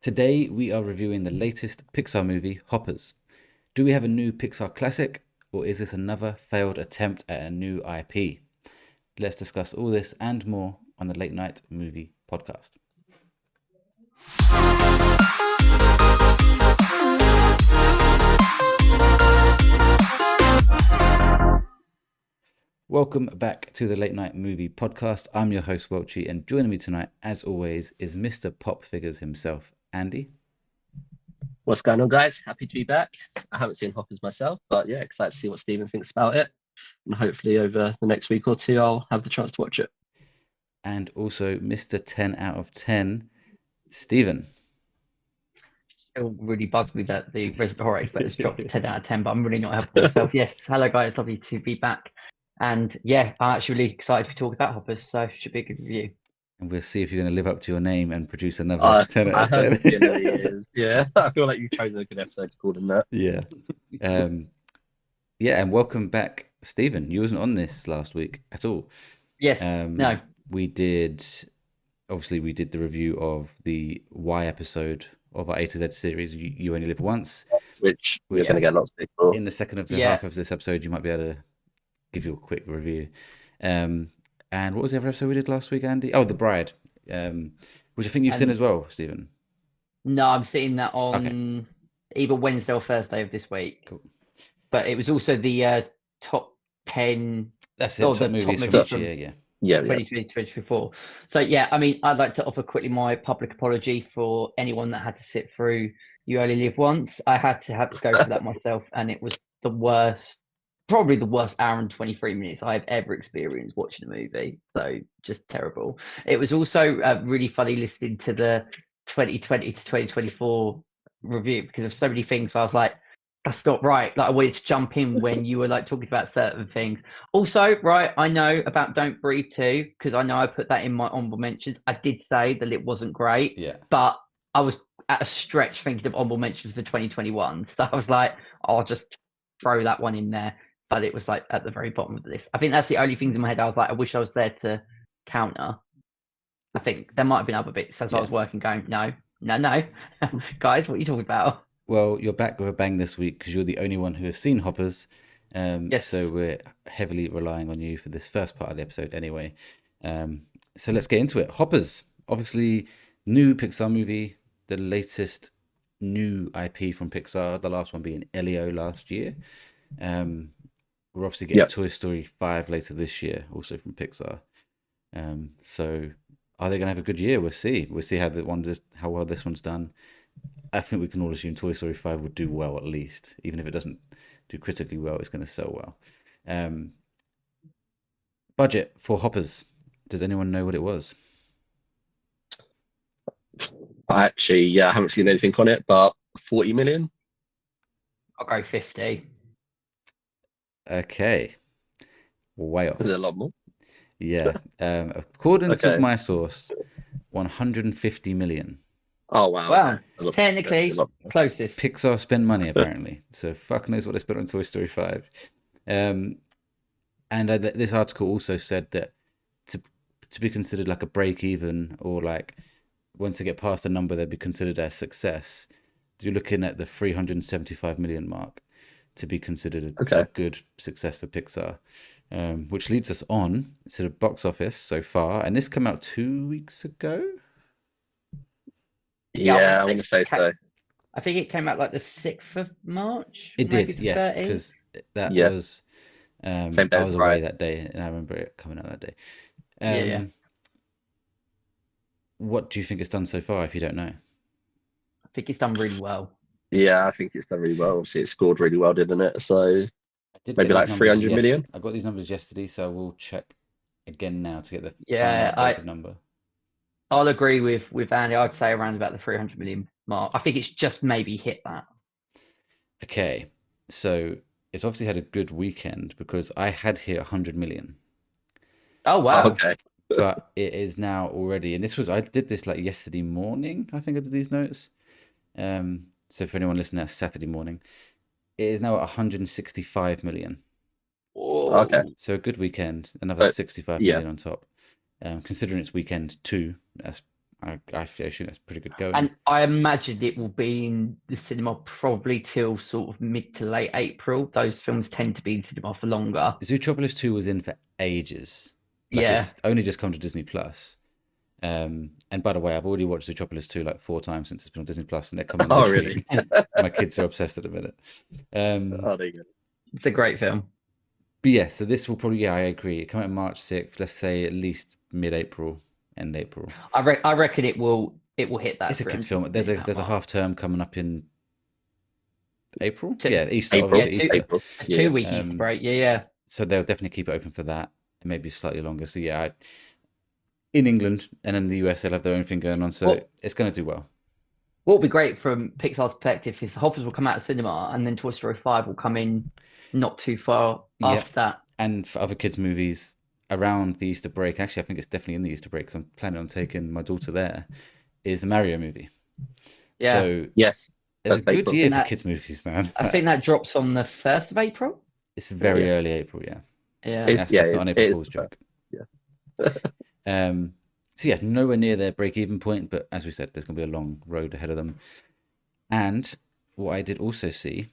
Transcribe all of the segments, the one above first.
Today we are reviewing the latest Pixar movie, Hoppers. Do we have a new Pixar classic, or is this another failed attempt at a new IP? Let's discuss all this and more on the Late Night Movie Podcast. Welcome back to the Late Night Movie Podcast. I'm your host, Welchy, and joining me tonight, as always, is Mr. Pop Figures himself, Andy. What's going on, guys? Happy to be back. I haven't seen Hoppers myself, but yeah, excited to see what Stephen thinks about it. And hopefully over the next week or two, I'll have the chance to watch it. And also Mr. 10 out of 10, Stephen. Still really bugs me that the Resident Horror Experts dropped a 10 out of 10, but I'm really not helping myself. Yes, hello guys, lovely to be back. And yeah, I'm actually really excited to talk about Hoppers, so it should be a good review. And we'll see if you're going to live up to your name and produce another 10 out of 10. I haven't been in years. Yeah, I feel like you've chosen a good episode to call them that. Yeah. Yeah, and welcome back, Stephen. You wasn't on this last week at all. Yes, no. We did the review of the Y episode of our A to Z series, You Only Live Once. Which we're going to get lots of people. In the second of the half of this episode, you might be able to give you a quick review. And what was the other episode we did last week, Andy? Oh, The Bride, which I think you've seen as well, Stephen. No, I'm seeing that on either Wednesday or Thursday of this week. Cool. But it was also the top 10. That's it, top movies from each year, yeah. 2023, 2024. So yeah, I mean, I'd like to offer quickly my public apology for anyone that had to sit through You Only Live Once. I had to go through that myself, and it was probably the worst hour and 23 minutes I've ever experienced watching a movie. So just terrible. It was also really funny listening to the 2020 to 2024 review because of so many things where I was like, that's not right. Like I wanted to jump in when you were like talking about certain things. Also, right, I know about Don't Breathe too, because I know I put that in my honorable mentions. I did say that it wasn't great, but I was at a stretch thinking of honorable mentions for 2021. So I was like, I'll just throw that one in there. But it was like at the very bottom of the list. I think that's the only things in my head. I was like, I wish I was there to counter. I think there might have been other bits as I was working going, no. Guys, what are you talking about? Well, you're back with a bang this week because you're the only one who has seen Hoppers. Yes. So we're heavily relying on you for this first part of the episode anyway. So let's get into it. Hoppers, obviously new Pixar movie, the latest new IP from Pixar, the last one being Elio last year. We're obviously getting Toy Story 5 later this year, also from Pixar. So are they going to have a good year? We'll see. We'll see how well this one's done. I think we can all assume Toy Story 5 would do well at least. Even if it doesn't do critically well, it's going to sell well. Budget for Hoppers. Does anyone know what it was? I haven't seen anything on it, but 40 million? I'll go 50. Okay. Way off. Is it a lot more? Yeah. According to my source, 150 million. Oh, wow. Wow. Technically, closest. Pixar spent money, apparently. So fuck knows what they spent on Toy Story 5. And this article also said that to be considered like a break even, or like once they get past a number, they'd be considered a success. You're looking at the 375 million mark to be considered a good success for Pixar. Which leads us on to the box office so far. And this came out 2 weeks ago? Yeah, I'm going to say so. I think it came out like the 6th of March. It did, yes, because that was... I was away that day, and I remember it coming out that day. What do you think it's done so far, if you don't know? I think it's done really well. Yeah, I think it's done really well. Obviously, it scored really well, didn't it? So maybe like 300 million. I got these numbers yesterday, so we'll check again now to get the number. I'll agree with Andy. I'd say around about the 300 million mark. I think it's just maybe hit that. Okay, so it's obviously had a good weekend because I had hit 100 million. Oh, wow. Okay. But it is now already, and I did this like yesterday morning, I think I did these notes. So for anyone listening, that's Saturday morning. It is now at 165 million. Whoa. Okay. So a good weekend, another 65 million on top. Considering it's weekend 2, that's I assume that's pretty good going. And I imagine it will be in the cinema probably till sort of mid to late April. Those films tend to be in cinema for longer. Zootropolis 2 was in for ages. Like, Yeah. it's only just come to Disney Plus. And by the way, I've already watched Zootropolis 2 like 4 times since it's been on Disney Plus, and they're coming Oh, this really? week. My kids are obsessed at the minute. Oh, there you go. It's a great film. But yeah, so this will probably, yeah, I agree. It come out March 6th, let's say at least mid-April, end April. I reckon it will hit that. It's a for kids' him. film. There's a half term coming up in April. Two- Yeah, Easter, April. obviously Yeah, Easter. April. A Yeah. 2 week Easter break. Yeah. So they'll definitely keep it open for that, and maybe slightly longer. So yeah, in England and in the US, they'll have their own thing going on. So Well, it's going to do well. what would be great from Pixar's perspective is Hoppers will come out of cinema, and then Toy Story 5 will come in not too far Yep. after that. And for other kids' movies around the Easter break, actually, I think it's definitely in the Easter break because I'm planning on taking my daughter there, is the Mario movie. Yeah. So Yes. it's a That's good April. year for That- kids' movies, man. I think that drops on the 1st of April. It's very Yeah. early April, yeah. Yeah. It's- That's not an it April is Fool's the joke. Yeah. So yeah, nowhere near their break-even point, but as we said, there's going to be a long road ahead of them. And what I did also see,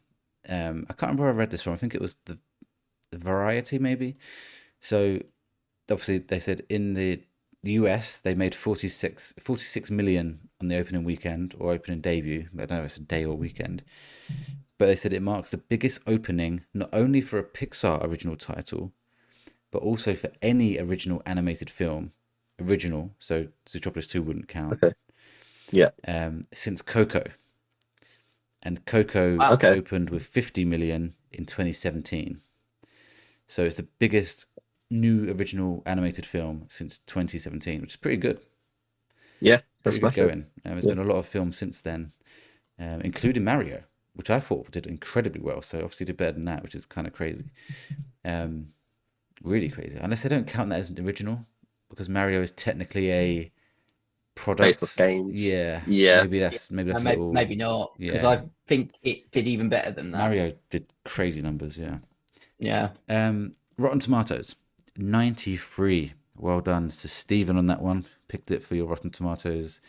I can't remember where I read this from. I think it was the Variety, maybe. So obviously they said in the US they made 46 million on the opening weekend or opening debut. I don't know if it's a day or weekend. But they said it marks the biggest opening not only for a Pixar original title, but also for any original animated film. Original, so Zootropolis 2 wouldn't count. Okay. Yeah. Since Coco. And Coco Okay. opened with 50 million in 2017. So it's the biggest new original animated film since 2017, which is pretty good. Yeah. That's Pretty good massive. going. There's been a lot of films since then, including Mario, which I thought did incredibly well. So obviously did better than that, which is kind of crazy. Really crazy. Unless they don't count that as an original, because Mario is technically a product. Based off games. Yeah. Yeah. Maybe that's a little. Maybe not, because Yeah. I think it did even better than that. Mario did crazy numbers. Yeah. Yeah. Rotten Tomatoes, 93. Well done to Stephen on that one. Picked it for your Rotten Tomatoes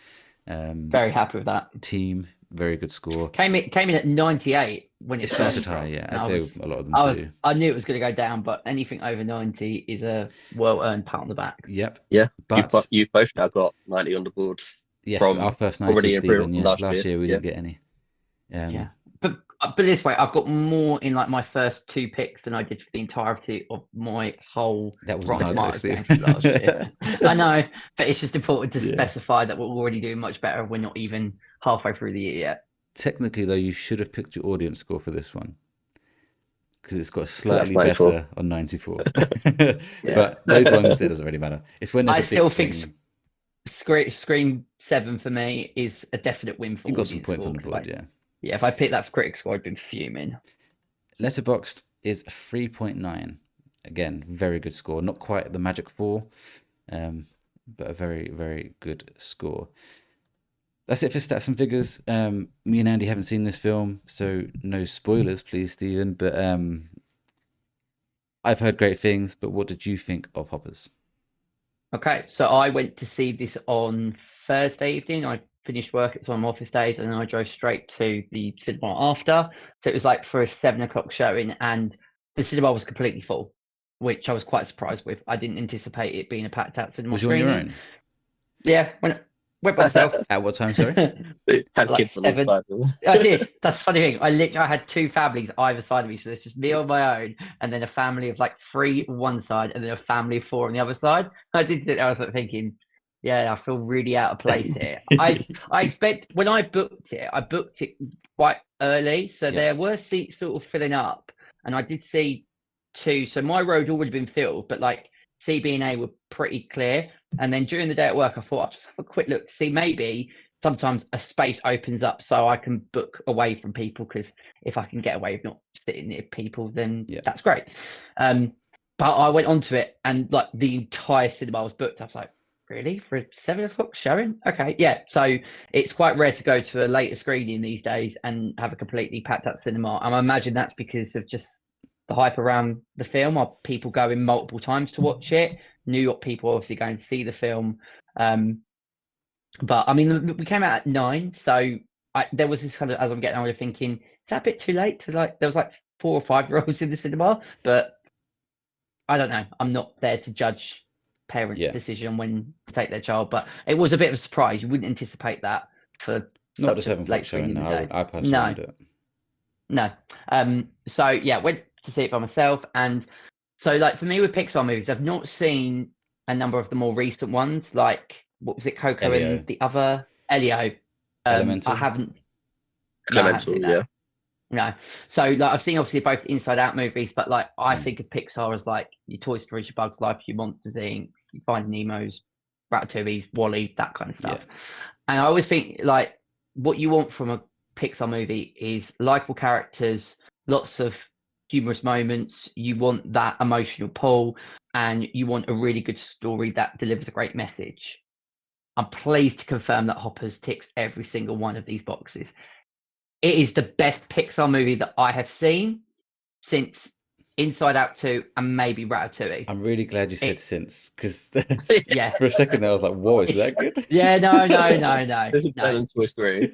Very happy with that. team. Very good score. Came in at 98 when It it started first high, dropped. yeah. And As a lot of them do. I knew it was going to go down, but anything over 90 is a well-earned pat on the back. Yep. Yeah. But You've both now got 90 on the board. yes, from our first already 90, improved Stephen. Yeah. last Last year, year we yeah. didn't get any. Yeah. But this way, I've got more in like my first 2 picks than I did for the entirety of my whole That was Rotten hard, Tomatoes Steve. game for last year. I know, but it's just important to Yeah. specify that we're already doing much better. We're not even halfway through the year yet. Technically, though, you should have picked your audience score for this one because it's got slightly 94. better on 94. Yeah. But those ones, it doesn't really matter. It's when there's I a big still think swing. Scream 7 for me is a definite win for You got some audience points score, on the 'cause, board, like, yeah. Yeah, if I picked that for critic score, I'd been fuming. Letterboxd is 3.9. Again, very good score. Not quite the magic 4, but a very, very good score. That's it for stats and figures. Me and Andy haven't seen this film, so no spoilers, please, Stephen. But I've heard great things. But what did you think of Hoppers? Okay, so I went to see this on Thursday evening. I finished work at some office days, and then I drove straight to the cinema after. So it was like for a 7 o'clock showing, and the cinema was completely full, which I was quite surprised with. I didn't anticipate it being a packed out cinema. Was you on your screening. own? Yeah, went by myself. At what time, sorry? They had Like kids on 7. the side of them. I did. That's the funny thing. I had 2 families either side of me, so there's just me on my own, and then a family of like 3 on one side, and then a family of 4 on the other side. I did sit there. I was like thinking, yeah, I feel really out of place here. I expect when I booked it quite early, so Yeah. there were seats sort of filling up, and I did see 2. So my row had already been filled, but like C, B, and A were pretty clear. And then during the day at work, I thought I'll just have a quick look to see maybe sometimes a space opens up so I can book away from people, because if I can get away with not sitting near people, then Yeah. that's great. But I went onto it and like the entire cinema was booked. I was like, really? For a 7 o'clock showing? Okay, yeah. So it's quite rare to go to a later screening these days and have a completely packed out cinema. And I imagine that's because of just the hype around the film. Are people going multiple times to watch it? New York people obviously going to see the film. But I mean, we came out at 9, so there was this kind of, as I'm getting older, thinking, is that a bit too late to like? There was like 4 or 5 year olds in the cinema, but I don't know. I'm not there to judge parents' Yeah. decision when to take their child, but it was a bit of a surprise. You wouldn't anticipate that for Not the such a 7 o'clock late screening showing. in No, the day. I personally No, wouldn't do it. no. So yeah, went to see it by myself, and so like for me with Pixar movies, I've not seen a number of the more recent ones. Like what was it, Coco Elio. and the other Elio? I Elemental. haven't. No, I haven't Elemental, seen yeah. that. No. So like I've seen obviously both Inside Out movies, but like I think of Pixar as like your Toy Story, your Bugs Life, your Monsters Inc., your Finding Nemo's, Ratatouille's, Wally, that kind of stuff. Yeah. And I always think like what you want from a Pixar movie is likable characters, lots of humorous moments. You want that emotional pull, and you want a really good story that delivers a great message. I'm pleased to confirm that Hoppers ticks every single one of these boxes. It is the best Pixar movie that I have seen since Inside Out 2 and maybe Ratatouille. I'm really glad you said It, since, because yeah. for a second there I was like, "Whoa, is that good?" Yeah, no. This is better than Toy Story.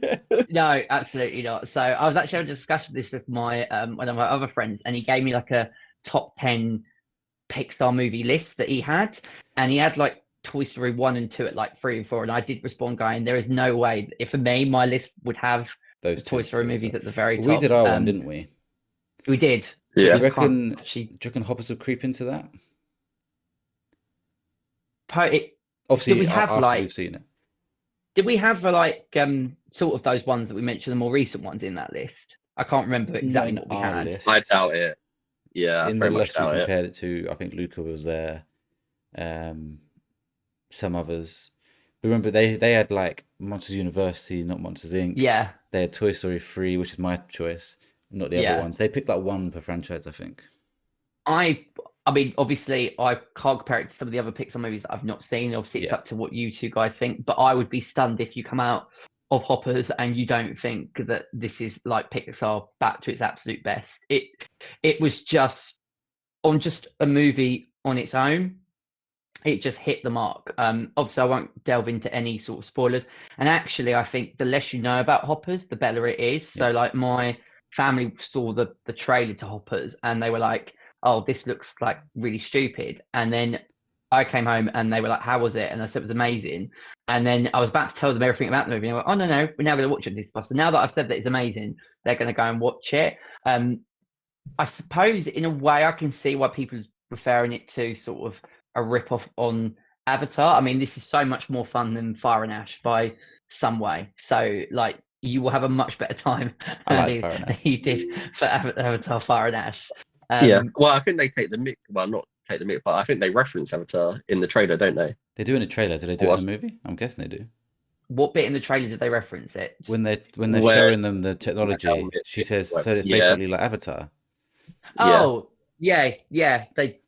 No, absolutely not. So I was actually having a discussion with this with my one of my other friends, and he gave me like a top 10 Pixar movie list that he had, and he had like Toy Story 1 and 2 at like 3 and 4, and I did respond going, there is no way if for me my list would have Those the Toy two. Story movies at the very We top. did our one, didn't we? We did. Do Yeah. you I can't reckon? actually Do you reckon Hoppers would creep into that? did Obviously, we have after like we've seen it. did we have like sort of those ones that we mentioned, the more recent ones in that list? I can't remember exactly Not what we in our had. list. I doubt it. Yeah, I In the very much list we doubt it. compared it to, I think Luca was there. Some others. But remember, they had like Monsters University, not Monsters Inc. Yeah, They had Toy Story 3, which is my choice, not the other yeah. ones. They picked like one per franchise, I think. I mean, obviously, I can't compare it to some of the other Pixar movies that I've not seen. Obviously, it's Yeah. up to what you two guys think. But I would be stunned if you come out of Hoppers and you don't think that this is like Pixar back to its absolute best. It was just just a movie on its own. It just hit the mark. Obviously, I won't delve into any sort of spoilers. And actually, I think the less you know about Hoppers, the better it is. Yeah. So, like, my family saw the trailer to Hoppers, and they were like, "Oh, this looks like really stupid." And then I came home, and they were like, "How was it?" And I said it was amazing. And then I was about to tell them everything about the movie. And they were, "Oh no, we're now going to watch it this plus." So now that I've said that it's amazing, they're going to go and watch it. I suppose in a way I can see why people are referring it to sort of a rip-off on Avatar. I mean, this is so much more fun than Fire and Ash by some way. So, like, you will have a much better time I like than Fire and Ash. you did for Avatar Fire and Ash. Yeah. Well, I think they take the mic. Well, not take the mic, but I think they reference Avatar in the trailer, don't they? They do in a trailer. Do they do it in a movie? I'm guessing they do. What bit in the trailer did they reference it? When they're Where- showing them the technology, she says, so it's Yeah. basically like Avatar. Oh, yeah, they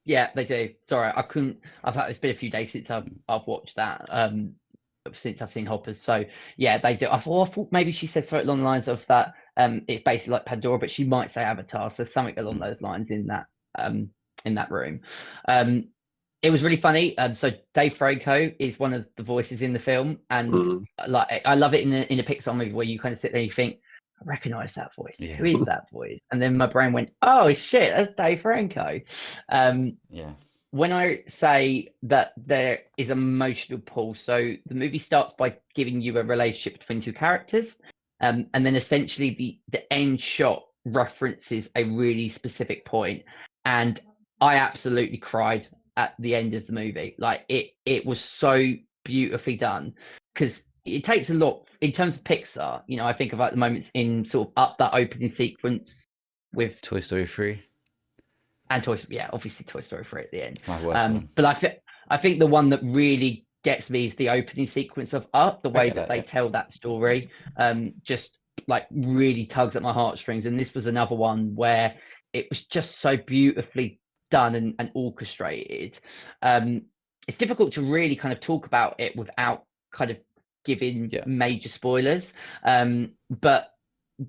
do. Sorry, I couldn't. It's been a few days since I've watched that. Since I've seen Hoppers, so yeah, they do. I thought maybe she said something along the lines of that. It's basically like Pandora, but she might say Avatar, so something along those lines in that room. It was really funny. So Dave Franco is one of the voices in the film, and like I love it in a Pixar movie where you kind of sit there and you think, I recognize that voice. Yeah. Who is that voice? And then my brain went, oh shit, that's Dave Franco. Yeah. When I say that there is emotional pull, so the movie starts by giving you a relationship between two characters, and then essentially the end shot references a really specific point, and I absolutely cried at the end of the movie. Like it was so beautifully done, because it takes a lot in terms of Pixar. You know, I think about the moments in sort of up that opening sequence with Toy Story 3. and Toy Story, yeah, obviously Toy Story 3 at the end. My worst one. But I think the one that really gets me is the opening sequence of Up. The way that they tell that story, just like really tugs at my heartstrings. And this was another one where it was just so beautifully done and orchestrated. It's difficult to really kind of talk about it without kind of giving major spoilers. But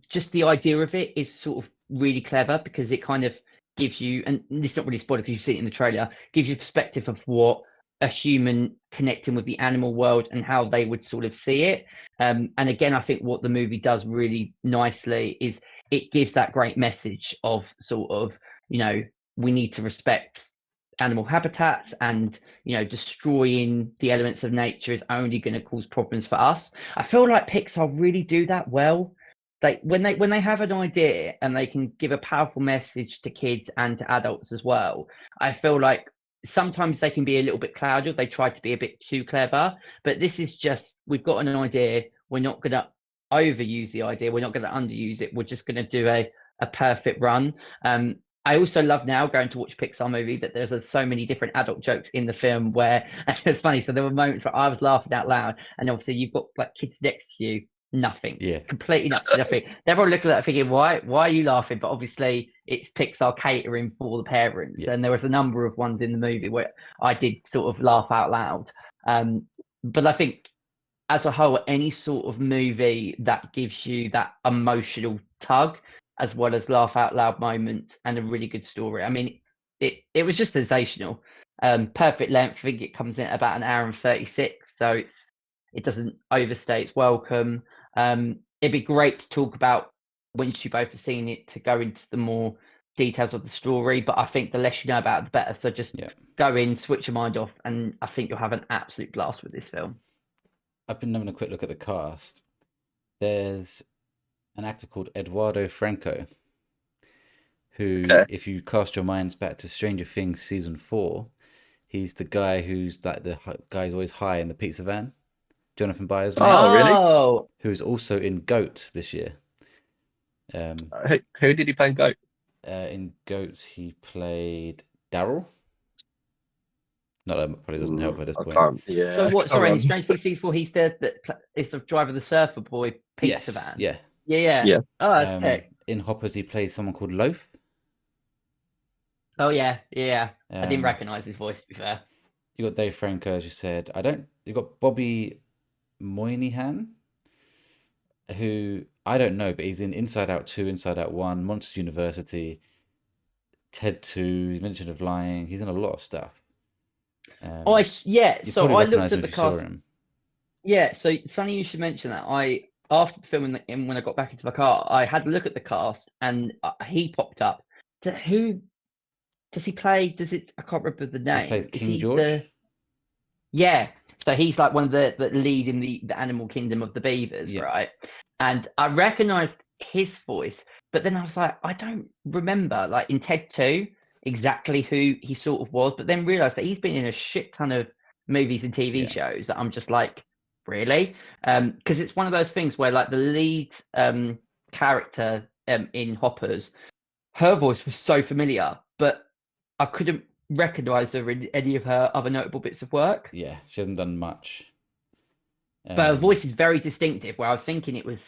just the idea of it is sort of really clever, because it kind of gives you, and it's not really spoiler because you see it in the trailer, gives you perspective of what a human connecting with the animal world and how they would sort of see it. And again, I think what the movie does really nicely is it gives that great message of sort of, you know, we need to respect animal habitats, and, you know, destroying the elements of nature is only going to cause problems for us. I feel like Pixar really do that well. When they have an idea and they can give a powerful message to kids and to adults as well, I feel like sometimes they can be a little bit cloudy. They try to be a bit too clever, but this is just, we've got an idea. We're not going to overuse the idea. We're not going to underuse it. We're just going to do a perfect run. I also love now going to watch Pixar movie that there's so many different adult jokes in the film where it's funny. So there were moments where I was laughing out loud, and obviously you've got like kids next to you, nothing, completely nothing. They're all looking at it thinking, why are you laughing? But obviously it's Pixar catering for the parents, and there was a number of ones in the movie where I did sort of laugh out loud. But I think as a whole, any sort of movie that gives you that emotional tug as well as laugh out loud moments and a really good story. I mean, it was just sensational. Perfect length. I think it comes in at about 1 hour and 36, so it doesn't overstay its welcome. It'd be great to talk about once you both have seen it, to go into the more details of the story, but I think the less you know about it, the better. So just go in, switch your mind off, and I think you'll have an absolute blast with this film. I've been having a quick look at the cast. There's an actor called Eduardo Franco, who, if you cast your minds back to Stranger Things season 4, he's the guy who's like the guy who's always high in the pizza van. Jonathan Byers' mate. Oh, really? Who's also in Goat this year. Who did he play in Goat? In Goat, he played Daryl. No, that probably doesn't help at this point. So what? Sorry, in Stranger Things season 4, he's the driver of the surfer boy pizza van. Yeah. Oh, that's sick. In Hoppers, he plays someone called Loaf. Oh yeah. I didn't recognize his voice, to be fair. You got Dave Franco, as you said. You got Bobby Moynihan, who I don't know, but he's in Inside Out 2, Inside Out 1, Monsters University, Ted 2. He's mentioned of Lying. He's in a lot of stuff. So I looked at the cast. Yeah, so it's funny you should mention that. After the film and when I got back into my car, I had a look at the cast, and he popped up. Who does he play? I can't remember the name. He plays King George. Yeah, so he's like one of the lead in the animal kingdom of the beavers, right? And I recognised his voice, but then I was like, I don't remember, like in Ted 2, exactly who he sort of was, but then realised that he's been in a shit ton of movies and TV shows that I'm just like, really? Because it's one of those things where like the lead character in Hoppers, her voice was so familiar, but I couldn't recognise her in any of her other notable bits of work. Yeah, she hasn't done much. But her voice is very distinctive, where I was thinking it was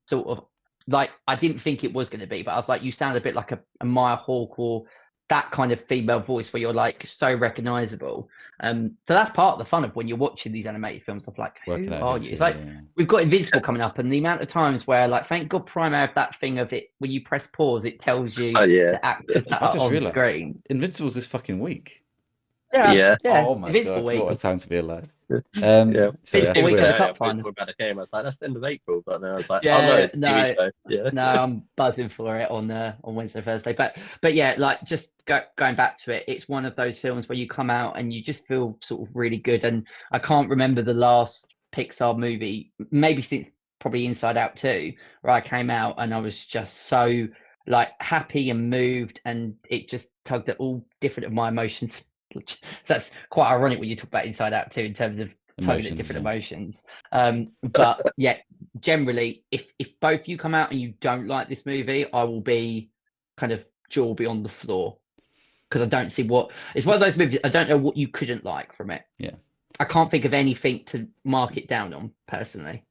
sort of like, I didn't think it was going to be, but I was like, you sound a bit like a Maya Hawke or that kind of female voice where you're like so recognisable. So that's part of the fun of when you're watching these animated films of like, who are you? It's like, we've got Invincible coming up, and the amount of times where like, thank God Prime have that thing of it, when you press pause, it tells you the actors that are on screen. Invincible's this fucking week. Yeah. Oh my Invincible God, week. what a time to be alive. Invincible week in the cup final. About the game. I was like, that's the end of April, but then I was like, no, I'm buzzing for it on Wednesday, Thursday. But yeah, like just going back to it, it's one of those films where you come out and you just feel sort of really good. And I can't remember the last Pixar movie, maybe since probably Inside Out 2, where I came out and I was just so like happy and moved, and it just tugged at all different of my emotions. So that's quite ironic when you talk about Inside Out 2 in terms of tugging at different emotions. But yeah, generally, if both you come out and you don't like this movie, I will be kind of jaw will be on the floor, because I don't see it's one of those movies. I don't know what you couldn't like from it. Yeah, I can't think of anything to mark it down on personally.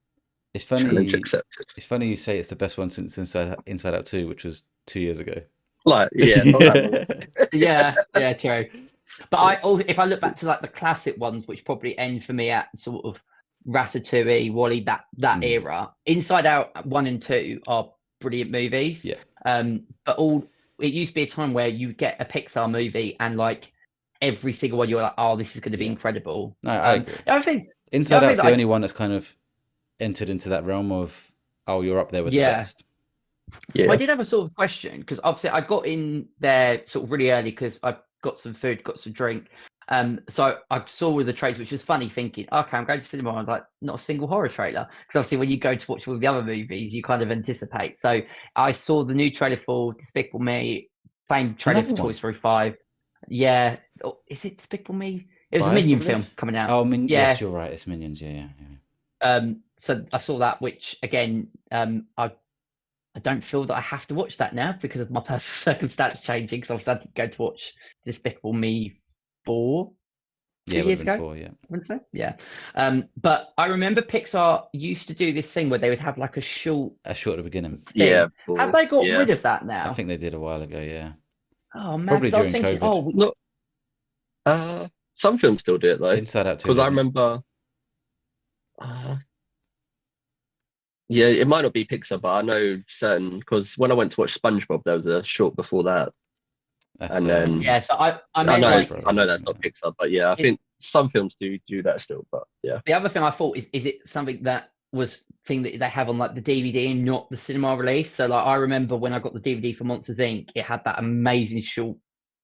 It's funny. It's funny you say it's the best one since Inside Out 2, which was 2 years ago. Like, yeah, not that long. yeah, true. But if I look back to like the classic ones, which probably end for me at sort of Ratatouille, Wall-E, that era, Inside Out 1 and 2 are brilliant movies. Yeah. But it used to be a time where you get a Pixar movie and like every single one you're like, oh, this is going to be Yeah. incredible. No, I agree. I think Inside I Out's think the only one that's kind of entered into that realm of, oh, you're up there with the best. Yeah. I did have a sort of question because obviously I got in there sort of really early because I got some food, got some drink. So I saw all the trailers, which was funny, thinking, okay, I'm going to cinema. I was like, not a single horror trailer, because obviously when you go to watch all the other movies, you kind of anticipate. So I saw the new trailer for Despicable Me, same trailer for Another Toy one? Story 5. Yeah, is it Despicable Me? It was a 5, Minion probably? film coming out. Oh, Yeah. yes, you're right. It's Minions. Yeah. So I saw that, which again, I don't feel that I have to watch that now because of my personal circumstance changing. Because I was starting to go to watch Despicable Me 4 2 Yeah, it would years have been ago. 4, yeah. I wouldn't say. Yeah. But I remember Pixar used to do this thing where they would have like a short A short at the beginning. thing. Yeah. Have they got yeah. rid of that now? I think they did a while ago, yeah. Oh man, Probably 'cause I was during thinking, COVID. No. Some films still do it though. Inside Out 2 Because I didn't. remember. Yeah, it might not be Pixar, but I know certain, because when I went to watch SpongeBob, there was a short before that. That's, And then yeah. So I I meant know like I know that's not Pixar, but yeah, I think some films do that still. But yeah, the other thing I thought is it something that was thing that they have on like the DVD and not the cinema release? So like I remember when I got the DVD for Monsters Inc., it had that amazing short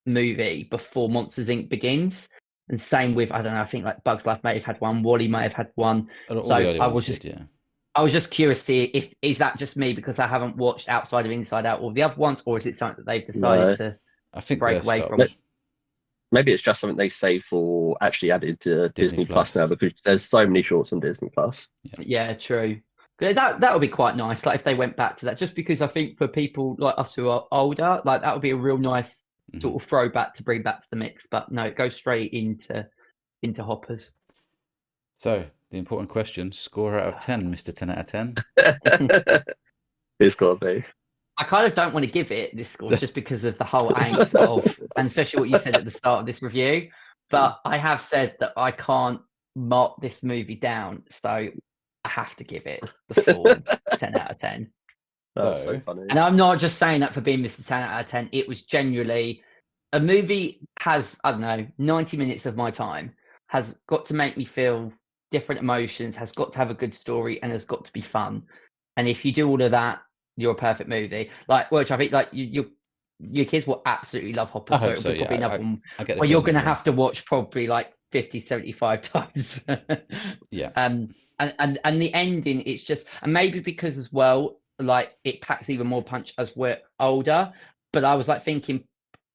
movie before Monsters Inc. begins. And same with, I don't know, I think like Bugs Life may have had one, Wally may have had one. all So the early I ones was just did, yeah. I was just curious to see if is that just me because I haven't watched outside of Inside Out or the other ones, or is it something that they've decided to I think break they're away from? stopped. maybe it's just something they say for actually added to Disney Plus now, because there's so many shorts on Disney Plus. Yeah, true. That would be quite nice. Like if they went back to that, just because I think for people like us who are older, like that would be a real nice sort of throwback to bring back to the mix. But no, it goes straight into Hoppers. So the important question: score out of 10, Mr. 10 out of 10. It's got to be. I kind of don't want to give it this score just because of the whole angst of, and especially what you said at the start of this review. But I have said that I can't mark this movie down, so I have to give it the full 10 out of 10. That's so funny. And I'm not just saying that for being Mr. 10 out of 10. It was genuinely a movie has, I don't know, 90 minutes of my time, has got to make me feel different emotions, has got to have a good story, and has got to be fun. And if you do all of that, you're a perfect movie. Like, which I think, like your kids will absolutely love Hoppers. I hope so, it'll be probably another one where you're going to have to watch probably like 50, 75 times. Yeah. And the ending, it's just, and maybe because as well, like it packs even more punch as we're older. But I was like thinking,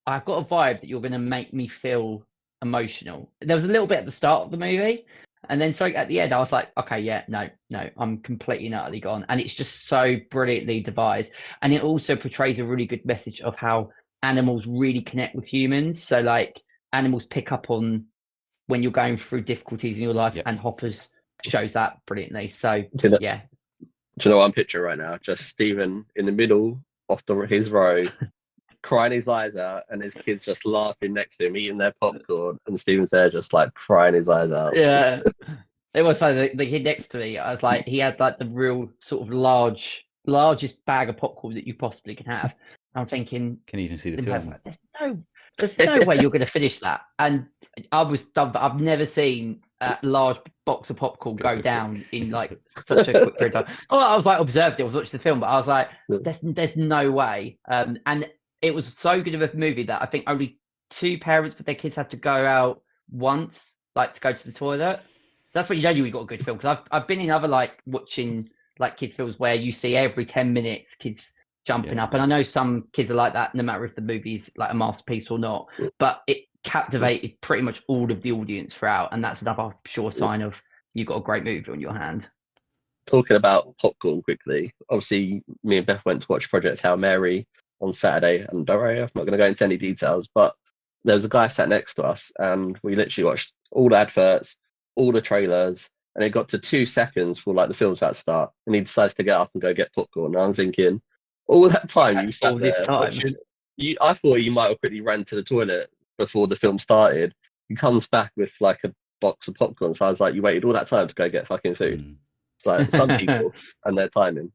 I've got a vibe that you're going to make me feel emotional. There was a little bit at the start of the movie, and then so at the end, I was like, okay, yeah, no, I'm completely and utterly gone. And it's just so brilliantly devised. And it also portrays a really good message of how animals really connect with humans. So like animals pick up on when you're going through difficulties in your life, and Hoppers shows that brilliantly. So yeah. Do you know what I'm picturing right now? Just Stephen in the middle of his row, crying his eyes out, and his kids just laughing next to him, eating their popcorn, and Stephen's there just like crying his eyes out. Yeah. It was like the kid next to me. I was like, he had like the real sort of largest bag of popcorn that you possibly can have. I'm thinking, can you even see the film? Like, there's no way you're going to finish that. And I was done, but I've never seen a large box of popcorn go down in like such a quick period of time. Oh, I was like observed it, I was watching the film, but I was like, there's no way. And it was so good of a movie that I think only 2 parents with their kids had to go out once, like to go to the toilet. That's when you know you got a good film. Because I've been in other like watching like kids films where you see every 10 minutes kids jumping up, and I know some kids are like that no matter if the movie's like a masterpiece or not. But it captivated pretty much all of the audience throughout, and that's another sure sign of you've got a great movie on your hand. Talking about popcorn quickly, obviously me and Beth went to watch Project Hail Mary on Saturday, and don't worry, I'm not going to go into any details, but there was a guy sat next to us, and we literally watched all the adverts, all the trailers, and it got to 2 seconds for like the film's about to start, and he decides to get up and go get popcorn. And I'm thinking, all that time you sat there watching, I thought you might have quickly ran to the toilet before the film started. He comes back with like a box of popcorn, so I was like, you waited all that time to go get fucking food. It's like some people and their timing.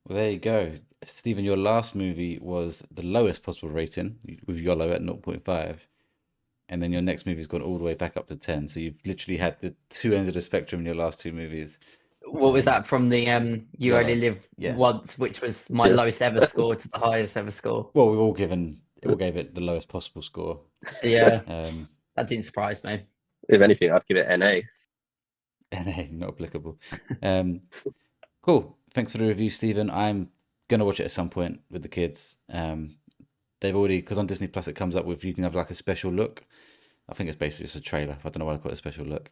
Well, there you go. Stephen, your last movie was the lowest possible rating with YOLO at 0.5. and then your next movie's gone all the way back up to 10. So you've literally had the two ends of the spectrum in your last two movies. What was that from the You Yellow. Only Live Yeah. Once, which was my lowest ever score to the highest ever score? Well, we all gave it the lowest possible score. Yeah, that didn't surprise me. If anything, I'd give it NA. NA, not applicable. Cool. Thanks for the review, Stephen. I'm gonna watch it at some point with the kids. They've already, because on Disney Plus it comes up with, you can have like a special look. I think it's basically just a trailer. I don't know why I call it a special look.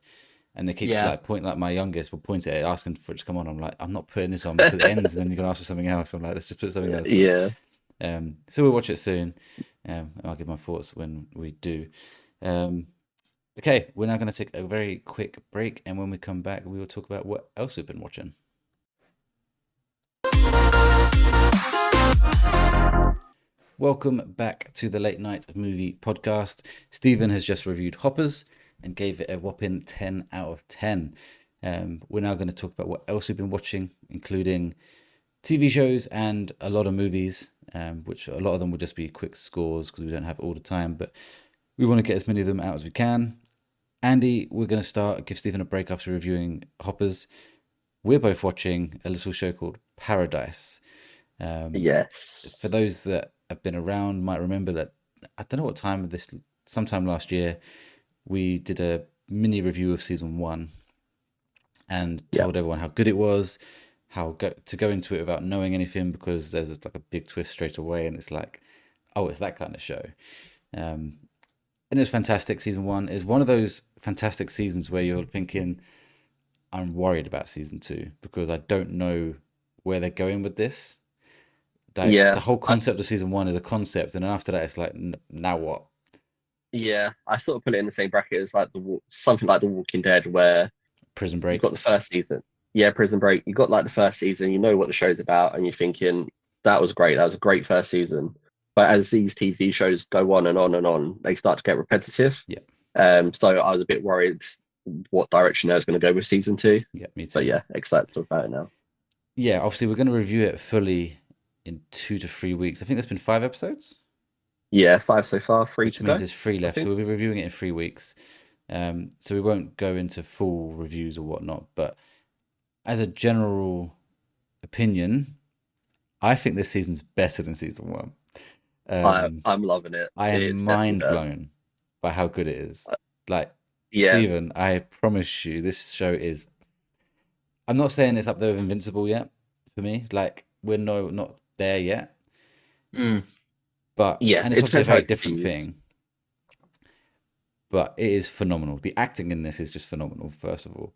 And they keep like pointing, like my youngest will point at it, asking for it to come on. I'm like, I'm not putting this on because it ends, and then you can ask for something else. I'm like, let's just put something else on. Yeah. So we'll watch it soon. And I'll give my thoughts when we do. Okay, we're now going to take a very quick break, and when we come back, we will talk about what else we've been watching. Welcome back to the Late Night Movie Podcast. Stephen has just reviewed Hoppers and gave it a whopping 10 out of 10. We're now going to talk about what else we've been watching, including TV shows and a lot of movies, which a lot of them will just be quick scores because we don't have all the time, but we want to get as many of them out as we can. Andy, we're going to give Stephen a break after reviewing Hoppers. We're both watching a little show called Paradise. Yes. For those that have been around, might remember that, I don't know what time of this, sometime last year, we did a mini review of season 1 and told everyone how good it was, to go into it without knowing anything, because there's like a big twist straight away, and it's like, oh, it's that kind of show. And it was fantastic. Season 1 is one of those fantastic seasons where you're thinking, I'm worried about season 2 because I don't know where they're going with this. Like, the whole concept of season 1 is a concept, and then after that it's like, now what? Yeah, I sort of put it in the same bracket as like something like The Walking Dead, where Prison Break. You've got the first season. Yeah, Prison Break. You got like the first season, you know what the show's about, and you're thinking, that was great. That was a great first season. But as these TV shows go on and on and on, they start to get repetitive. Yeah. So I was a bit worried what direction I was going to go with season 2. Yeah, me too. But yeah, excited to talk about it now. Yeah, obviously we're going to review it fully in 2 to 3 weeks. I think there's been 5 episodes. Yeah, 5 so far, 3 which to means go. there's 3 left. So we'll be reviewing it in 3 weeks. So we won't go into full reviews or whatnot. But as a general opinion, I think this season's better than season 1. I'm loving it. I am mind blown by how good it is. Like, Stephen, I promise you, this show is. I'm not saying it's up there with Invincible yet for me. Like, we're not there yet. But and it's obviously a very different thing. But it is phenomenal. The acting in this is just phenomenal, first of all.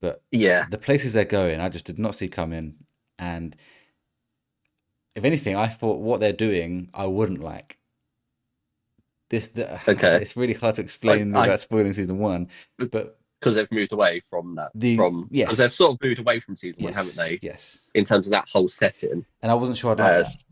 But the places they're going, I just did not see coming. And if anything, I thought what they're doing, I wouldn't like. It's really hard to explain without spoiling season 1, but because they've moved away from that. Because they've sort of moved away from season 1, haven't they? Yes. In terms of that whole setting. And I wasn't sure I'd like that.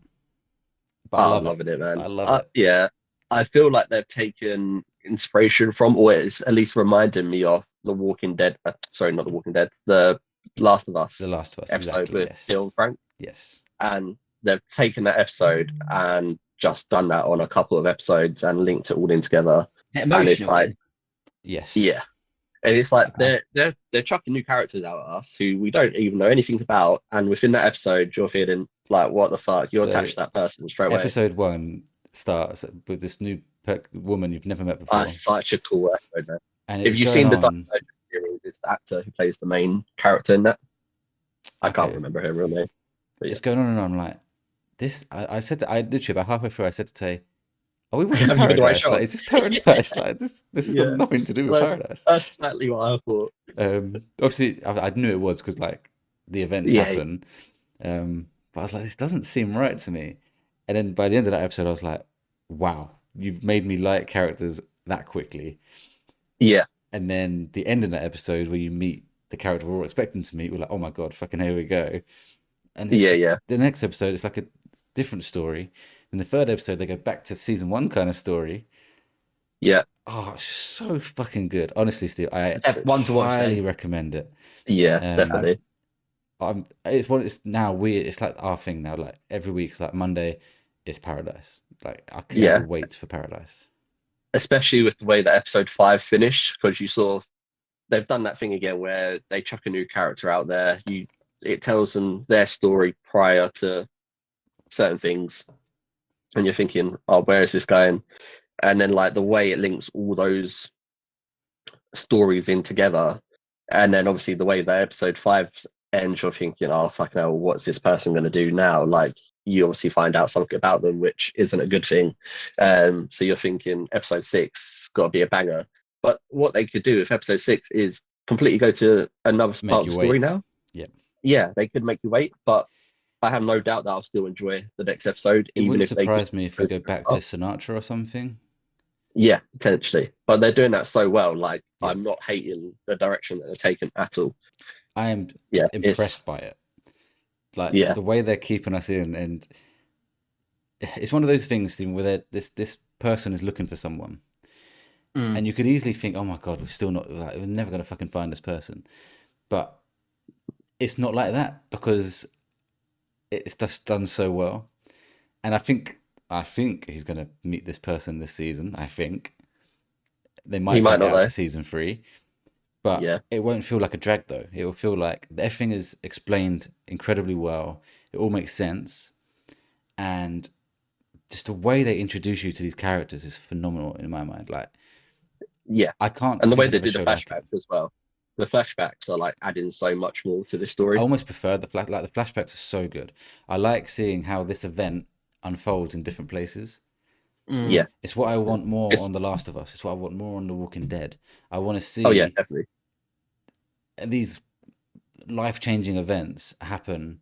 But I'm loving it, man. I love it. Yeah, I feel like they've taken inspiration from, or it's at least reminding me of The Walking Dead. Sorry, not The Walking Dead. The Last of Us. The Last of Us episode with Phil and Frank. Yes. And they've taken that episode and just done that on a couple of episodes and linked it all in together. Emotional. And it's like, yes, yeah, and it's like they're chucking new characters out at us who we don't even know anything about, and within that episode, you're feeling like, what the fuck? You're attached to that person straight away. Episode 1 starts with this new woman you've never met before. That's such a cool episode, man. And if you've seen the series, it's the actor who plays the main character in that. I can't remember her real name. But it's going on and on like this. I said that I literally about halfway through I said to Tay, are we watching Paradise? Like, is this Paradise? Like this has got nothing to do with Paradise. That's exactly what I thought. Obviously I knew it was because like the events happen. But I was like, this doesn't seem right to me. And then by the end of that episode I was like, wow, you've made me like characters that quickly. Yeah. And then the end of that episode where you meet the character we're all expecting to meet, we're like, oh my god, fucking here we go. And the next episode it's like a different story. In the third episode they go back to season 1 kind of story. Yeah. Oh, it's just so fucking good. Honestly, Steve, I highly recommend it. Yeah, definitely. It's now weird. It's like our thing now. Like every week, it's like Monday is Paradise. Like I can't wait for Paradise. especially with the way that episode 5 finished, because you saw they've done that thing again where they chuck a new character out there. It tells them their story prior to certain things, and you're thinking, oh, where is this going? And then like the way it links all those stories in together, and then obviously the way that episode 5 ends, you're thinking, oh fucking hell, what's this person going to do now? Like you obviously find out something about them, which isn't a good thing. So you're thinking episode 6 got to be a banger. But what they could do if episode 6 is completely go to another part of the story now. Yeah, they could make you wait, but I have no doubt that I'll still enjoy the next episode. It wouldn't surprise me if we go back to Sinatra or something. Yeah, potentially. But they're doing that so well. Like, I'm not hating the direction that they're taking at all. I am impressed by it. Like, the way they're keeping us in. And it's one of those things, Stephen, where this person is looking for someone. And you could easily think, oh my God, we're never going to fucking find this person. But it's not like that, because it's just done so well. And I think he's going to meet this person this season. I think they might get out to season 3, but it won't feel like a drag though. It will feel like everything is explained incredibly well. It all makes sense, and just the way they introduce you to these characters is phenomenal in my mind. Like, I can't. And the way they do the flashbacks as well. The flashbacks are like adding so much more to the story. I almost prefer the flashbacks are so good. I like seeing how this event unfolds in different places. Yeah, it's what I want more on The Last of Us. It's what I want more on The Walking Dead. I want to see definitely these life-changing events happen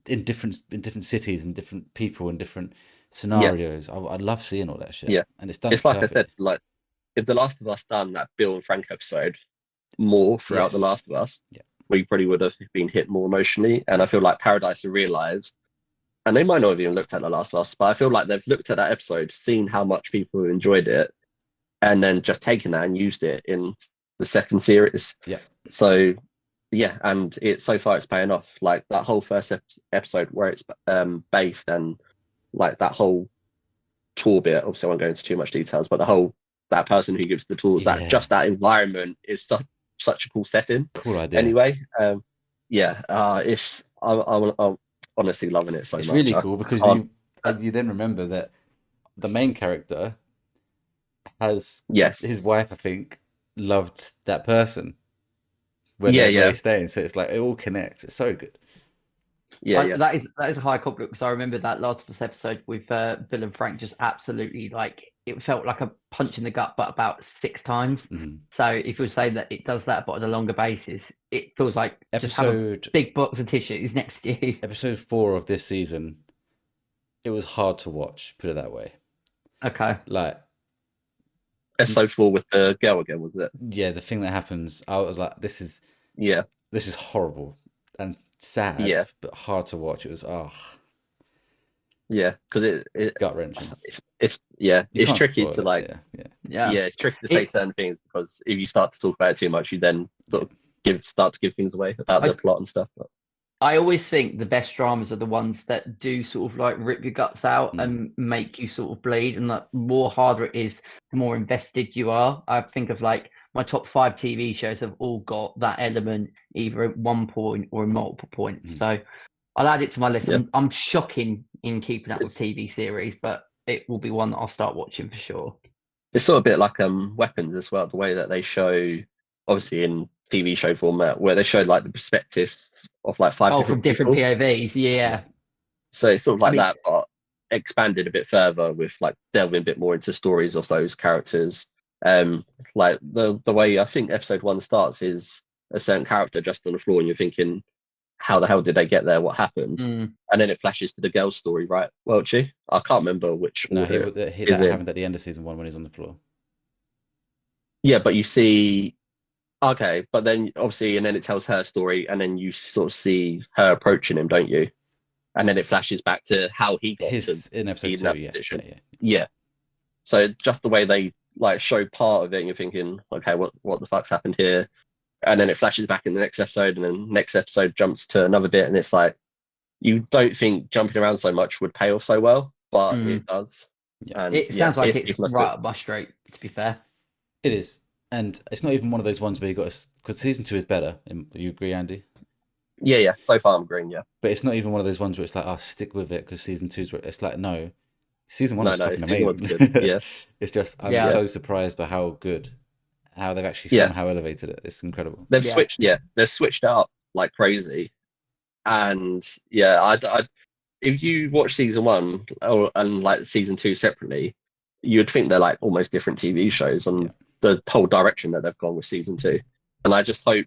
in different cities and different people and different scenarios. I love seeing all that shit. And it's done. It's like perfect. I said, like if The Last of Us done that Bill and Frank episode more throughout The Last of Us, we probably would have been hit more emotionally. And I feel like Paradise have realized, and they might not have even looked at The Last of Us, but I feel like they've looked at that episode, seen how much people enjoyed it, and then just taken that and used it in the second series. So and so far it's paying off. Like that whole first episode where it's based, and like that whole tour bit, obviously I won't go into too much details, but that person who gives the tours, that environment is such a cool setting. Cool idea. Anyway, I'm honestly loving it so much. It's really cool because you then remember that the main character has his wife, I think, loved that person where they're staying. So it's like it all connects. It's so good. That is a high compliment, because I remember that Last of Us episode with Bill and Frank just absolutely, like, it felt like a punch in the gut, but about 6 times. So if you say that it does that, but on a longer basis, it feels like just have a big box of tissues next to you. Episode 4 of this season, it was hard to watch, put it that way. Okay. Like episode 4 with the girl again, was it? Yeah, the thing that happens, I was like, this is horrible and sad, but hard to watch. It was because it gut wrenching. It's tricky to like it's tricky to say certain things, because if you start to talk about it too much, you then sort of start to give things away about the plot and stuff. But I always think the best dramas are the ones that do sort of like rip your guts out and make you sort of bleed, and the more harder it is, the more invested you are. I think of like my top 5 TV shows have all got that element, either at one point or in multiple points. So I'll add it to my list. I'm shocking in keeping up with TV series, but it will be one that I'll start watching for sure. It's sort of a bit like Weapons as well, the way that they show, obviously in TV show format, where they show like the perspectives of like 5 from different POVs. So it's sort of like that, but expanded a bit further with like delving a bit more into stories of those characters. Like the way I think episode 1 starts is a certain character just on the floor, and you're thinking, how the hell did they get there? What happened? And then it flashes to the girl's story, right? Welchy? I can't remember which. No, that happened at the end of season 1 when he's on the floor. Yeah, but you see, but then obviously, and then it tells her story, and then you sort of see her approaching him, don't you? And then it flashes back to how he got in episode 2. Yes, yeah. So just the way they like show part of it, and you're thinking, okay, what the fuck's happened here? And then it flashes back in the next episode, and then next episode jumps to another bit, and it's like you don't think jumping around so much would pay off so well, but it does. Yeah. And It sounds like it's must right up my street, to be fair. It is. And it's not even one of those ones where you got to, because season 2 is better. You agree, Andy? Yeah. So far, I'm agreeing. Yeah. But it's not even one of those ones where it's like, oh, stick with it because season 2's where it's like, no, season 1 No, was fucking season one's amazing. good. Yeah. It's just, I'm Yeah. so surprised by how they've actually Yeah. somehow elevated it. It's incredible. They've Yeah. switched. Yeah, they've switched out like crazy. And yeah, if you watch season 1 and like season 2 separately, you'd think they're like almost different TV shows on Yeah. the whole direction that they've gone with season 2. And I just hope,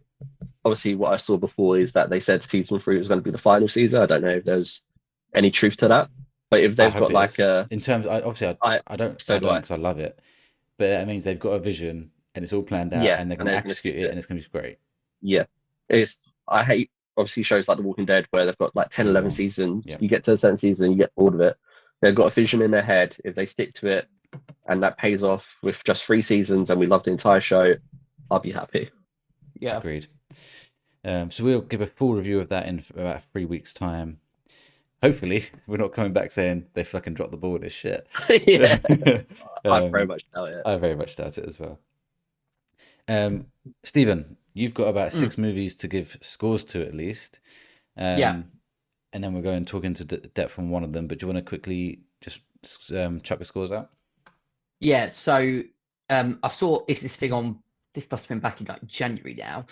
obviously, what I saw before is that they said season 3 was going to be the final season. I don't know if there's any truth to that, but if I they've hope got it like is. a, In terms, obviously, I don't so do I. because I love it, but that means they've got a vision and it's all planned out, Yeah, and they're and going to they're gonna execute stick it, to and it's going to be great. Yeah, I hate obviously shows like The Walking Dead where they've got like 10, Too 11 long. seasons. Yeah. You get to a certain season, you get bored of it. They've got a vision in their head. If they stick to it, and that pays off with just 3 seasons, and we love the entire show, I'll be happy. Yeah. Agreed. So we'll give a full review of that in about 3 weeks' time. Hopefully, we're not coming back saying they fucking dropped the ball with this shit. Yeah, I very much doubt it. I very much doubt it as well. Stephen, you've got about 6 movies to give scores to at least. Yeah. And then we'll go and talk into depth on one of them. But do you want to quickly just chuck the scores out? Yeah. So I saw this thing on. This must have been back in like January now.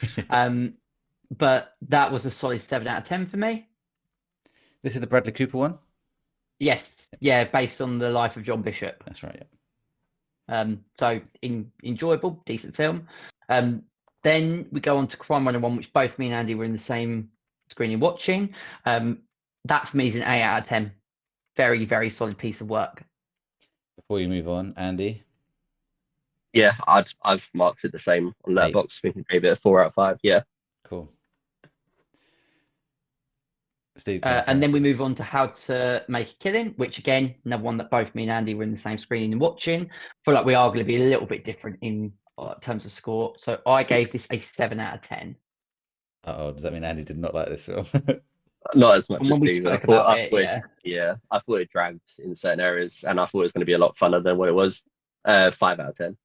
But that was a solid 7 out of 10 for me. This is the Bradley Cooper one? Yes. Yeah. Based on the life of John Bishop. That's right. Yeah. So enjoyable, decent film. Then we go on to Crime 101, which both me and Andy were in the same screening watching. That for me is an 8 out of 10. Very, very solid piece of work. Before you move on, Andy. Yeah, I've marked it the same on Letterboxd. I think I gave it a 4 out of 5. Yeah. Cool. Steve, and then we move on to How to Make a Killing, which again, another one that both me and Andy were in the same screening and watching. I feel like we are going to be a little bit different in terms of score. So I gave this a 7 out of 10. Uh-oh, does that mean Andy did not like this film? Not as much And as when we Steve. spoke about it, I thought it dragged in certain areas, and I thought it was going to be a lot funner than what it was. 5 out of 10.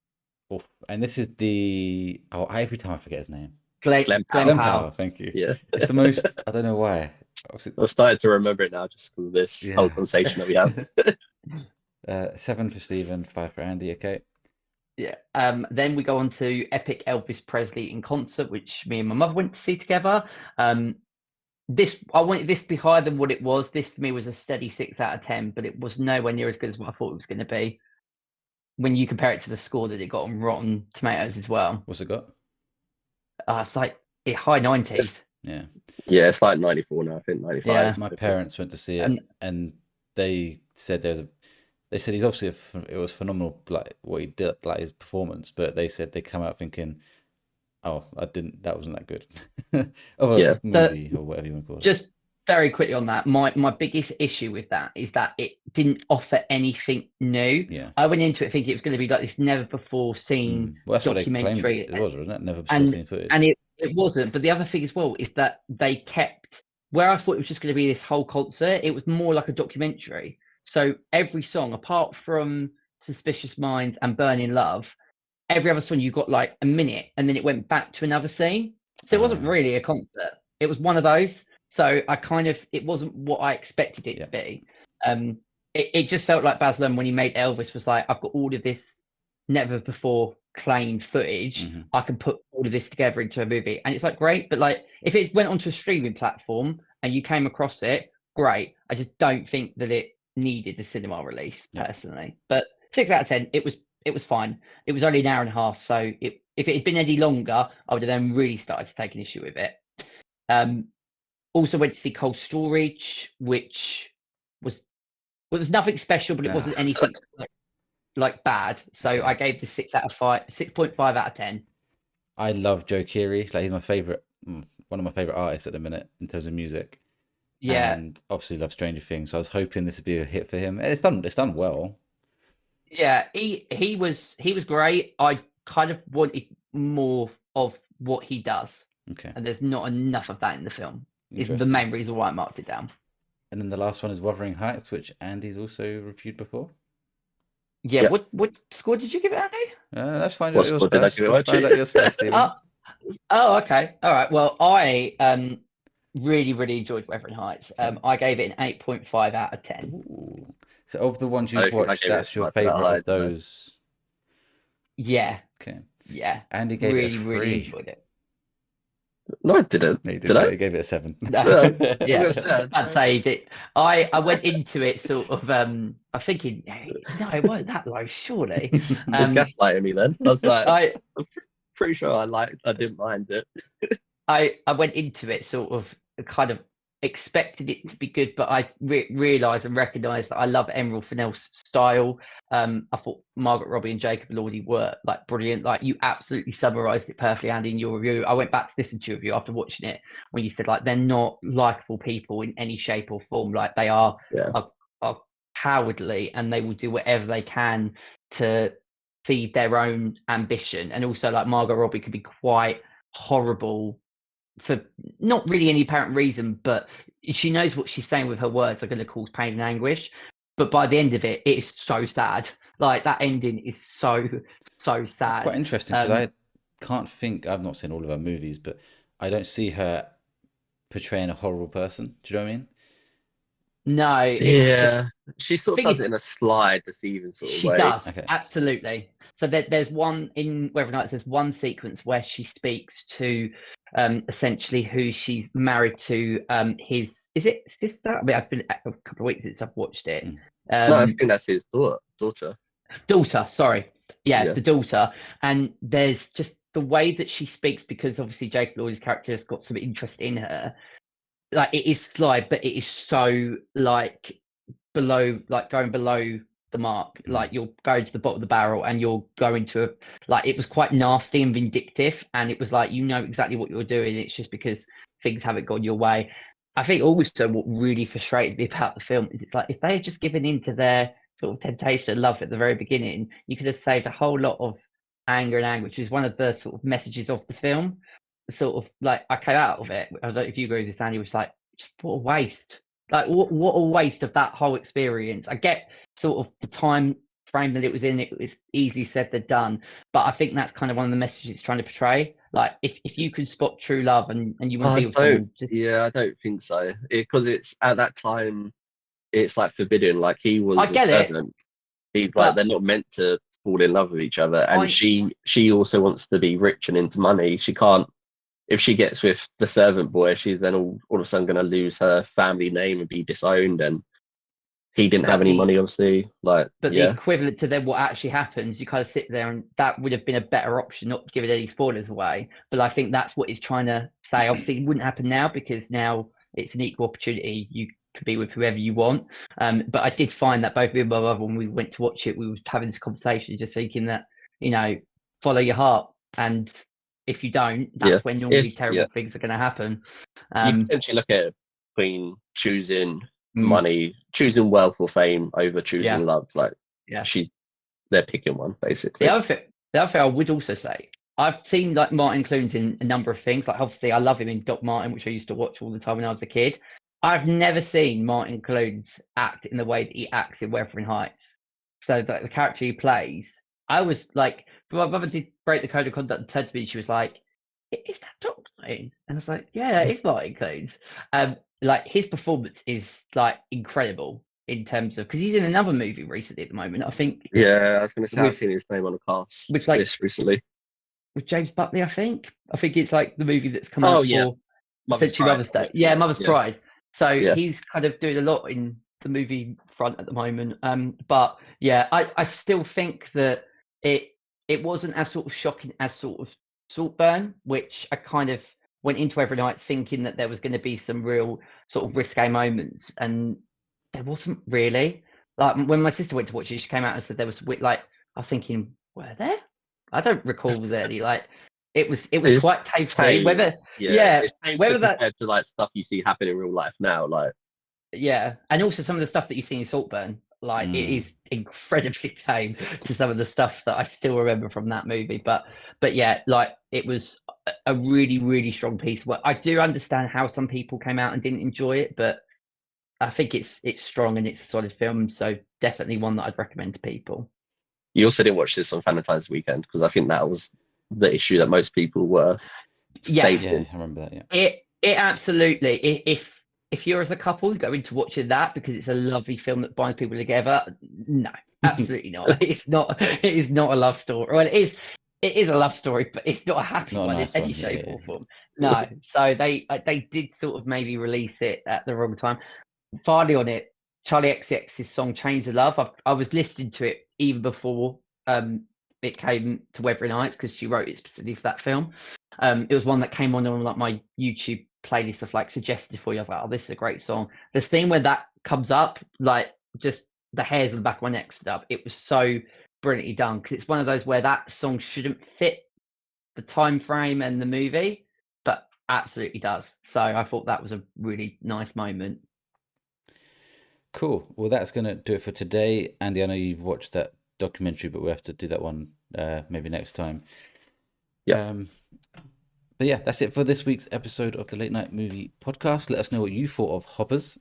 Oof. And this is every time I forget his name. Glenn Powell. Thank you. Yeah. It's the most, I don't know why. Obviously, I've started to remember it now just because of this whole conversation that we have. 7 for Stephen, 5 for Andy, okay? Yeah. Then we go on to Epic Elvis Presley in Concert, which me and my mother went to see together. I wanted this to be higher than what it was. This for me was a steady 6 out of 10, but it was nowhere near as good as what I thought it was going to be. When you compare it to the score that it got on Rotten Tomatoes as well. What's it got? It's like high 90s. Yeah. Yeah, it's like 94 now, I think 95. Yeah. My parents went to see it, and they said he's obviously it was phenomenal, like what he did, like his performance. But they said they come out thinking, "Oh, that wasn't that good." Movie or whatever you want to call it. Just very quickly on that, my biggest issue with that is that it didn't offer anything new. Yeah. I went into it thinking it was going to be like this never before seen Well, that's documentary. what they claimed it was, wasn't it? Never before seen footage. And it wasn't. But the other thing as well is that they kept where I thought it was just going to be this whole concert. It was more like a documentary. So every song, apart from Suspicious Minds and Burning Love, every other song you got like a minute, and then it went back to another scene. So it wasn't really a concert. It was one of those. So it wasn't what I expected it to be. It just felt like Baz Luhrmann when he made Elvis was like, I've got all of this never before claimed footage. Mm-hmm. I can put all of this together into a movie. And it's like, great. But like, if it went onto a streaming platform and you came across it, great. I just don't think that it needed the cinema release personally. But 6 out of 10, it was fine. It was only an hour and a half. So if it had been any longer, I would have then really started to take an issue with it. Also went to see Cold Storage, which was nothing special, but it wasn't anything like bad. So I gave this 6.5 out of 10. I love Joe Keery. Like he's my favorite, one of my favorite artists at the minute in terms of music. Yeah, and obviously love Stranger Things. So I was hoping this would be a hit for him. And it's done well. Yeah, he was great. I kind of wanted more of what he does. Okay. And there's not enough of that in the film. It's the main reason why I marked it down. And then the last one is Wuthering Heights, which Andy's also reviewed before. Yeah. Yeah. What score did you give it, Andy? Let's find What out yours score did I first. give it, Let's find Welchy? out yours first, Stephen. Oh, okay. All right. Well, I really enjoyed Wuthering Heights. I gave it an 8.5 out of 10. Ooh. So of the ones I you've don't think I watched, gave it that's your much of that favorite high. of those. Yeah. Okay. Yeah. Andy gave it a Really 3. enjoyed it. No, I didn't. No, you Did didn't. I? No, you gave it a 7. No, No, I yeah, was gonna say, I'd say it. I went into it sort of I'm thinking no, it wasn't that low, surely. you're Um, gaslighting me then. I was like, I I'm pretty sure I didn't mind it. I went into it sort of kind of expected it to be good, but I realised and recognised that I love Emerald Fennell's style. I thought Margaret Robbie and Jacob Elordi were like brilliant. Like you absolutely summarised it perfectly, Andy, in your review. I went back to listen to your review after watching it when you said like they're not likable people in any shape or form. Like they Yeah. are cowardly and they will do whatever they can to feed their own ambition. And also like Margot Robbie could be quite horrible for not really any apparent reason, but she knows what she's saying with her words are going to cause pain and anguish. But by the end of it, it is so sad. Like that ending is so That's sad. quite interesting because I can't think, I've not seen all of her movies, but I don't see her portraying a horrible person. Do you know what I mean? No, Yeah. She sort of thing does is, it in a sly, deceiving sort of she way. does Okay. absolutely. So there's one in Whether or Not there's one sequence where she speaks to essentially who she's married to. His is it sister? I mean, I've been a couple of weeks since I've watched it. No, I think that's his daughter. Daughter, sorry. Yeah, Yeah. the daughter. And there's just the way that she speaks, because obviously Jake Lloyd's character has got some interest in her. Like it is sly, but it is so like below, like going below the mark. Like you're going to the bottom of the barrel and you're going to like it was quite nasty and vindictive, and it was like you know exactly what you're doing. It's just because things haven't gone your way. I think also what really frustrated me about the film is it's like if they had just given in to their sort of temptation and love at the very beginning, you could have saved a whole lot of anger and anguish, which is one of the sort of messages of the film. Sort of like I came out of it. I don't know if you agree with this, Andy. Was like, just what a waste. Like what a waste of that whole experience. I get sort of the time frame that it was in. It was easily said than done, but I think that's kind of one of the messages it's trying to portray. Like if you can spot true love and you want to be with someone, just I don't think so. Because it's at that time, it's like forbidden. Like he was I a get it, servant. He's like but they're not meant to fall in love with each other. And I she also wants to be rich and into money. She can't. If she gets with the servant boy, she's then all of a sudden going to lose her family name and be disowned. And he didn't have but any the money, obviously. Like, But the yeah, equivalent to then what actually happens, you kind of sit there and that would have been a better option, not giving any spoilers away. But I think that's what it's trying to say. Obviously, it wouldn't happen now because now it's an equal opportunity. You could be with whoever you want. But I did find that both me and my mother, when we went to watch it, we were having this conversation, just thinking that, you know, follow your heart. And if you don't, yeah. that's when normally It's yeah. terrible things are going to happen. You can potentially look at it between choosing Mm, money, choosing wealth or fame over choosing yeah, love. Like yeah. they're picking one The basically. the other thing I would also say, I've seen like Martin Clunes in a number of things. Like obviously, I love him in Doc Martin, which I used to watch all the time when I was a kid. I've never seen Martin Clunes act in the way that he acts in Wuthering Heights. So that the character he plays, I was like, my mother did break the code of conduct and turned to me. She was like, "Is that Doc Martin?" And I was like, "Yeah, it's Martin Clunes." Like his performance is like incredible in terms of because he's in another movie recently at the moment. I think Yeah, I was going to say I've with seen his name on a cast with like list recently. with James Buckley, I think. I think it's like the movie that's come Oh out yeah, for Mother's essentially Pride. Mother's I'm Day. looking Yeah, at. Mother's Yeah, Pride. So yeah. he's kind of doing a lot in the movie front at the moment. But yeah, I still think that it wasn't as sort of shocking as sort of Saltburn, which I kind of went into every night thinking that there was going to be some real sort of risque moments, and there wasn't really. Like when my sister went to watch it, she came out and said there was like I was thinking, were there? I don't recall was there any like it was It's quite tame free. tame. Whether Yeah, yeah, it's tame to whether that compared to like stuff you see happen in real life now. Like, yeah, and also some of the stuff that you see in Saltburn, like it is incredibly tame to some of the stuff that I still remember from that movie. But yeah, like it was a really strong piece of work. I do understand how some people came out and didn't enjoy it, but I think it's strong and it's a solid film, so definitely one that I'd recommend to people. You also didn't watch this on Valentine's weekend because I think that was the issue that most people were stating. Yeah, I remember that. Yeah, it absolutely. If you're as a couple going to watching that because it's a lovely film that binds people together, no, absolutely not. It's not. It is not a love story. Well, it is. It is a love story, but it's not a happy Not a one nice in any one, yeah, shape yeah, or yeah. form. No. So they did sort of maybe release it at the wrong time. Finally on it, Charlie XCX's song "Chains of Love." I was listening to it even before it came to Weathering Heights because she wrote it specifically for that film. It was one that came on like my YouTube playlist of like suggested for you. I was like, oh, this is a great song. The thing when that comes up, like just the hairs on the back of my neck stood up. It was so brilliantly done because it's one of those where that song shouldn't fit the time frame and the movie, but absolutely does. So I thought that was a really nice moment. Cool. Well, that's going to do it for today. Andy, I know you've watched that documentary, but we have to do that one maybe next time. Yeah. But yeah, that's it for this week's episode of the Late Night Movie Podcast. Let us know what you thought of Hoppers,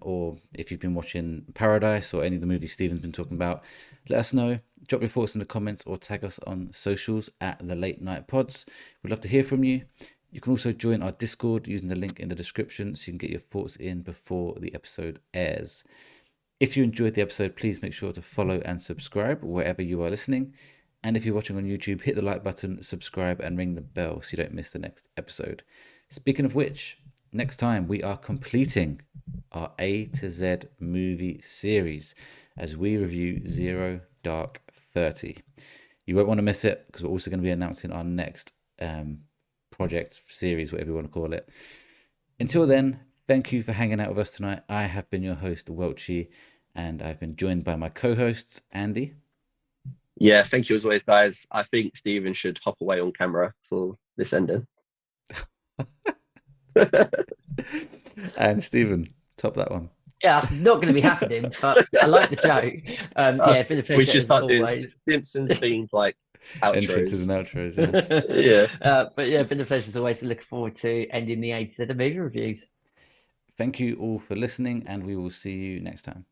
or if you've been watching Paradise or any of the movies Stephen's been talking about. Let us know. Drop your thoughts in the comments or tag us on socials at the Late Night Pods. We'd love to hear from you. You can also join our Discord using the link in the description so you can get your thoughts in before the episode airs. If you enjoyed the episode, please make sure to follow and subscribe wherever you are listening. And if you're watching on YouTube, hit the like button, subscribe, and ring the bell so you don't miss the next episode. Speaking of which, next time we are completing our A to Z movie series as we review 0 Dark 30. You won't want to miss it because we're also going to be announcing our next project, series, whatever you want to call it. Until then, thank you for hanging out with us tonight. I have been your host, Welchy, and I've been joined by my co-hosts, Andy. Yeah, thank you as always, guys. I think Stephen should hop away on camera for this ending. And Stephen, top that one. Yeah, that's not going to be happening, but I like the joke. Yeah, it's been a pleasure. We should start doing doing Simpsons themed like Entrances outros. and outros, yeah. Yeah. But yeah, been a pleasure as always. Looking forward to ending the 80s of the movie reviews. Thank you all for listening, and we will see you next time.